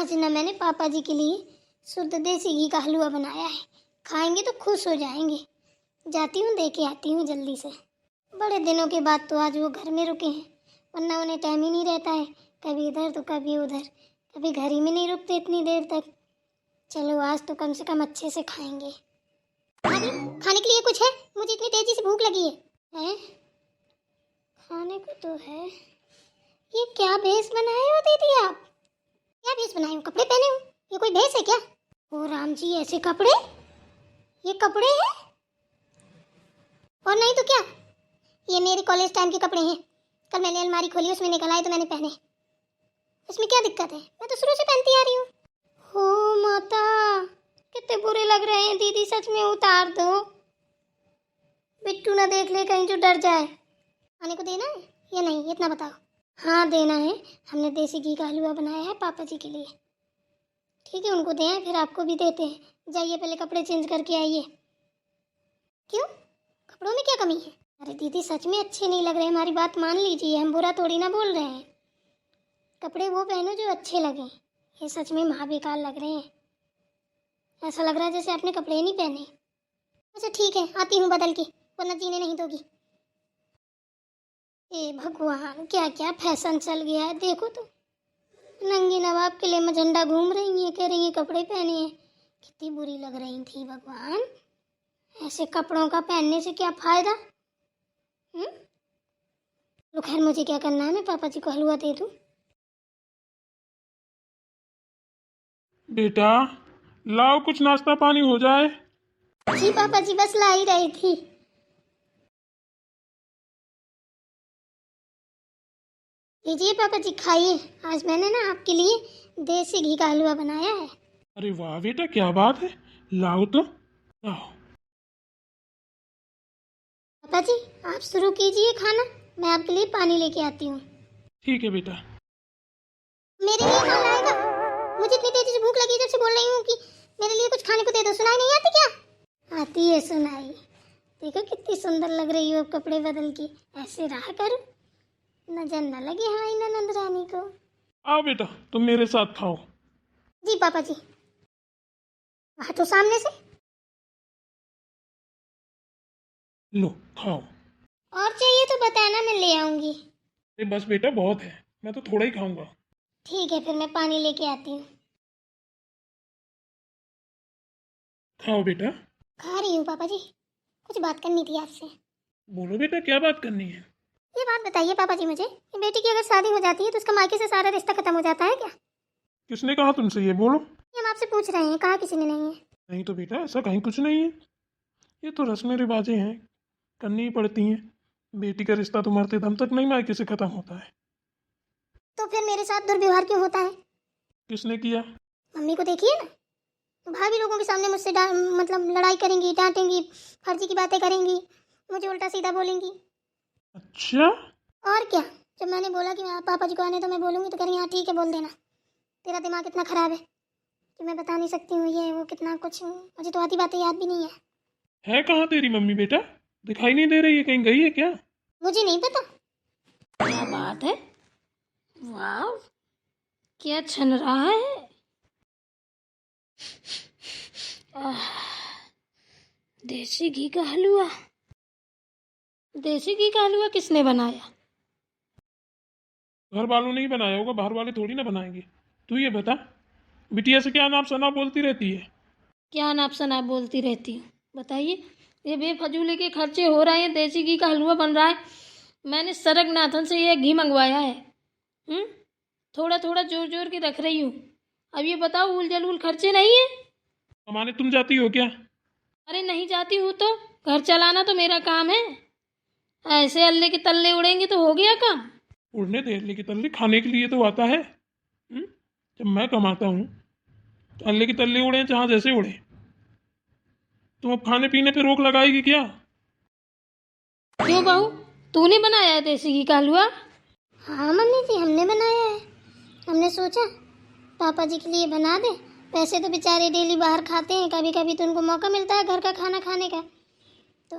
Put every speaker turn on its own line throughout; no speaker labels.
आज ना मैंने पापा जी के लिए शुद्ध देसी घी का हलवा बनाया है, खाएंगे तो खुश हो जाएंगे। जाती हूँ, दे के आती हूँ जल्दी से। बड़े दिनों के बाद तो आज वो घर में रुके हैं, वरना उन्हें टाइम ही नहीं रहता है, कभी इधर तो कभी उधर, कभी घर ही में नहीं रुकते इतनी देर तक। चलो आज तो कम से कम अच्छे से खाएंगे। अरे खाने के लिए कुछ है? मुझे इतनी तेजी से भूख लगी है? खाने को तो है। ये क्या भेष बनाए हो दीदी आप? क्या भेष बनाए हो? कपड़े पहने हो? ये कोई भेष है क्या? ओ राम जी, ऐसे कपड़े? ये कपड़े हैं? और नहीं तो क्या, ये मेरे कॉलेज टाइम के कपड़े हैं। कल मैंने अलमारी खोली, उसमें निकल आए तो मैंने पहने। इसमें क्या दिक्कत है? मैं तो शुरू से पहनती आ रही हूँ। हो माता, कितने बुरे लग रहे हैं दीदी, सच में उतार दो। बिट्टू ना देख ले कहीं जो डर जाए। खाने को देना है या नहीं, इतना बताओ। हाँ देना है, हमने देसी घी का हलवा बनाया है पापा जी के लिए। ठीक है, उनको दें, फिर आपको भी देते हैं। जाइए पहले कपड़े चेंज करके आइए। क्यों, कपड़ों में क्या कमी है? अरे दीदी सच में अच्छे नहीं लग रहे, हमारी बात मान लीजिए, हम बुरा थोड़ी ना बोल रहे हैं। कपड़े वो पहनो जो अच्छे लगें। ये सच में महाबेकार लग रहे हैं, ऐसा लग रहा है जैसे आपने कपड़े ही नहीं पहने। अच्छा ठीक है, आती हूँ बदल के, वरना जीने नहीं दोगी। ए भगवान, क्या क्या फैशन चल गया है, देखो तो। नंगी नवाब किले में झंडा घूम रही है, कह रही है कपड़े पहने हैं। कितनी बुरी लग रही थी भगवान, ऐसे कपड़ों का पहनने से क्या फायदा? तो खैर मुझे क्या करना है, मैं पापा जी को हलवा दे दूं।
बेटा लाओ, कुछ नाश्ता पानी हो जाए।
जी पापा जी, बस ला ही रही थी। लीजिए पापा जी खाइए, आज मैंने ना आपके लिए देसी घी का हलवा बनाया है।
अरे वाह बेटा, क्या बात है, लाओ तो लाओ।
पापा जी आप शुरू कीजिए खाना, मैं आपके लिए पानी लेके आती हूँ।
ठीक है बेटा।
मेरे लिए कौन लाएगा? मुझे इतनी तेजी से भूख लगी, जब से बोल रही हूँ कि मेरे लिए कुछ खाने को दे दो। सुनाई नहीं आती क्या? आती है सुनाई। देखो कितनी सुंदर लग रही हो कपड़े बदल के, ऐसे रहा करो, नजर न लगे हमारी ननद रानी को।
आओ बेटा, तुम मेरे साथ खाओ।
जी पापा जी, हाथों सामने से।
लो खाओ।
और चाहिए तो बताना, मैं ले आऊंगी।
अरे बस बेटा, बहुत है, मैं तो थोड़ा ही खाऊंगा।
ठीक है, फिर मैं पानी लेके आती हूँ।
खाओ बेटा।
खा रही हूँ पापा जी, कुछ बात करनी थी आपसे।
बोलो बेटा, क्या बात करनी है?
ये बात बताइए पापा जी मुझे, कि बेटी की अगर शादी हो जाती है तो उसका मायके से सारा रिश्ता खत्म हो जाता है क्या?
किसने कहा तुमसे, ये बोलो।
ये हम आपसे पूछ रहे हैं, कहा किसी ने नहीं है।
नहीं तो बेटा, ऐसा कहीं कुछ नहीं है, ये तो रस्में रिवाजें हैं, करनी ही पड़ती हैं। बेटी का रिश्ता तो मरते दम तक नहीं मायके से खत्म होता है।
तो फिर मेरे साथ दुर्व्यवहार क्यों होता है?
किसने किया?
मम्मी को देखिए ना, भाभी लोगों के सामने मुझसे मतलब लड़ाई करेंगी, डांटेंगी, फर्जी की बातें करेंगी, मुझे उल्टा सीधा बोलेंगी।
अच्छा।
और क्या, जब मैंने बोला कि पापा जी को आने तो मैं बोलूँगी, तो कह रही हाँ ठीक है बोल देना। तेरा दिमाग इतना ख़राब है कि मैं बता नहीं सकती हूँ ये वो कितना कुछ, मुझे तो आधी बातें याद भी नहीं है।
कहाँ तेरी मम्मी बेटा? दिखाई नहीं दे रही है, कहीं गई है क्या?
मुझे नहीं पता।
क्या बात है, वाह, क्या छन रहा है। आह, देसी घी का हलवा। देसी घी का हलवा किसने बनाया?
घर वालों ने ही बनाया होगा, बाहर वाले थोड़ी ना बनाएंगे। तू ये बता, बिटिया से क्या नाप सना बोलती रहती है?
क्या नाप शनाप बोलती रहती हूँ, बताइए। ये बेफजूले के खर्चे हो रहे हैं, देसी घी का हलवा बन रहा है, मैंने सरगनाथन से ये घी मंगवाया है। थोड़ा थोड़ा जोर जोर के रख रही हूँ। अब ये बताओ, उल जलूल खर्चे नहीं है?
कमाने तुम जाती हो क्या?
अरे नहीं जाती हूँ तो घर चलाना तो मेरा काम है। ऐसे अल्ले के तल्ले उड़ेंगे तो हो गया काम।
उड़ने दे अल्ले की तल्ले, खाने के लिए तो आता है। जब मैं कमाता हूँ तो अल्ले की तल्ले उड़े जहाँ जैसे उड़े। तुम अब खाने पीने पे रोक लगाएगी क्या?
क्यों बहू, तूने बनाया है देसी घी का हलवा?
हाँ मम्मी जी, हमने बनाया है। हमने सोचा पापा जी के लिए बना दे। वैसे तो बेचारे डेली बाहर खाते हैं, कभी कभी तो उनको मौका मिलता है घर का खाना खाने का, तो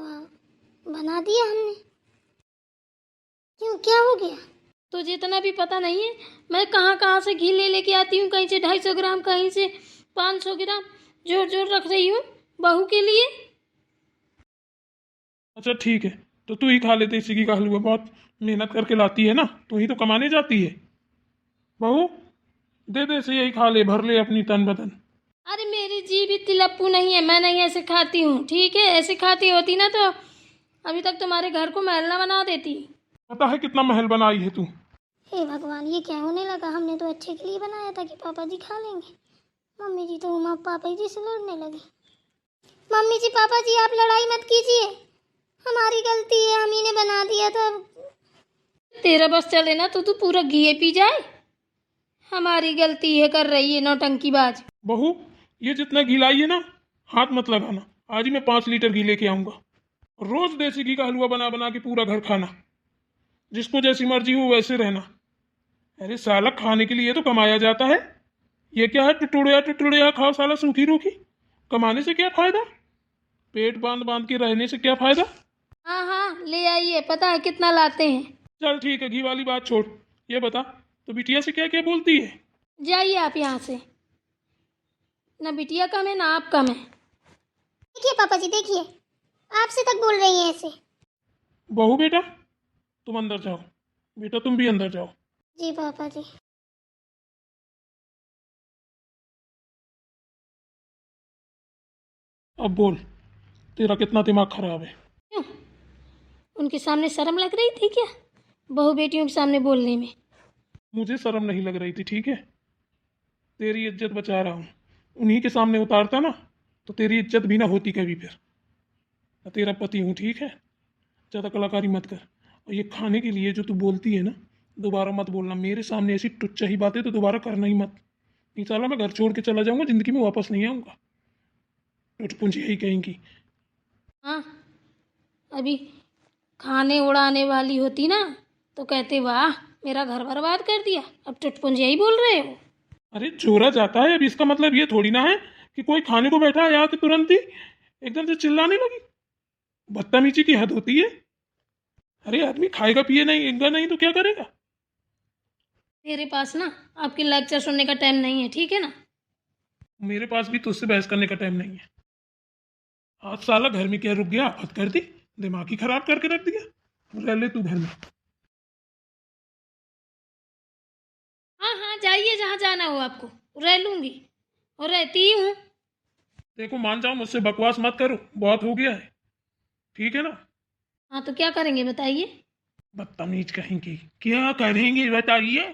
बना दिया हमने। क्यों, क्या हो गया?
तुझे इतना भी पता नहीं है मैं कहाँ कहाँ से घी ले लेके आती हूँ, कहीं से 250 ग्राम, कहीं से 500 ग्राम, जोड़ जोड़ रख रही हूँ बहू के लिए।
अच्छा ठीक है, तो तू ही खा ले देसी घी का हलवा, बहुत मेहनत करके लाती है ना, तू ही तो कमाने जाती है। बहू दे दे से यही खा ले, भर ले अपनी तन बदन।
अरे मेरी जीभ इतनी लप्पू नहीं है, मैं नहीं ऐसे खाती हूँ, ठीक है? ऐसे खाती होती ना तो अभी तक तुम्हारे घर को महल ना बना देती।
पता है कितना महल बनाई है तू।
हे भगवान, ये क्या होने लगा? हमने तो अच्छे के लिए बनाया था कि पापा जी खा लेंगे। मम्मी जी तो माँ पापा जी से लड़ने लगी। मम्मी जी पापा जी आप लड़ाई मत कीजिए, हमारी गलती है, हम ही ने बना दिया था।
तेरा बस चले ना तो तू पूरा घी पी जाए। हमारी गलती है कर रही है नौटंकीबाज।
बहू ये जितना घी लाई है ना, हाथ मत लगाना, आज ही मैं 5 लीटर घी लेके आऊंगा। रोज देसी घी का हलवा बना बना के पूरा घर खाना, जिसको जैसी मर्जी हो वैसे रहना। अरे साला खाने के लिए तो कमाया जाता है, ये क्या है टुटुड़िया टुटुड़िया खाओ साला सूखी रूखी। कमाने से क्या फायदा, पेट बांध बांध के रहने से क्या फायदा।
हाँ हाँ ले आइए, पता है कितना लाते हैं।
चल ठीक है, घी वाली बात छोड़, ये बता तो बिटिया से क्या क्या बोलती है।
जाइए आप यहाँ से, ना बिटिया कम है ना आप कम है।
देखिए पापा जी, देखिए आपसे तक बोल रही हैं ऐसे।
बहू बेटा तुम अंदर जाओ, बेटा तुम भी अंदर जाओ।
जी पापा जी।
अब बोल, तेरा कितना दिमाग खराब है।
क्यों? उनके सामने शर्म लग रही थी क्या बहू बेटियों के सामने बोलने में?
मुझे शर्म नहीं लग रही थी, ठीक है, तेरी इज्जत बचा रहा हूँ। उन्हीं के सामने उतारता ना तो तेरी इज्जत भी ना होती कभी फिर। मैं तेरा पति हूँ, ठीक है, ज़्यादा कलाकारी मत कर। और ये खाने के लिए जो तू बोलती है ना, दोबारा मत बोलना मेरे सामने, ऐसी टुच्चा ही बातें तो दोबारा करना ही मत। नहीं साला मैं घर छोड़ के चला जाऊँगा, ज़िंदगी में वापस नहीं आऊँगा। टुटपुंजी यही कहेंगी।
हाँ, अभी खाने उड़ाने वाली होती ना तो कहते वाह मेरा घर बर्बाद कर दिया, अब टुटपुंज यही बोल रहे हो।
अरे जोरा जाता है, अब इसका मतलब ये थोड़ी ना है कि कोई खाने को बैठा है आके तुरंत ही एकदम से चिल्लाने लगी। बदतमीजी की हद होती है। अरे आदमी खाएगा पिए नहीं तो क्या करेगा।
तेरे पास ना आपके लेक्चर सुनने का टाइम नहीं है, ठीक है ना?
मेरे पास भी तुझसे बहस करने का टाइम नहीं है। आज साला घर में क्या रुक गया, आफत कर दी, दिमाग ही खराब करके रख दिया। रह ले तू घर में।
हाँ हाँ जाइए जहाँ जाना हो आपको, रह लूँगी और रहती ही हूँ।
देखो मान जाओ, मुझसे बकवास मत करो, बहुत हो गया है, ठीक है ना।
हाँ तो क्या करेंगे बताइए?
बदतमीज कहेंगे, क्या करेंगे बताइए।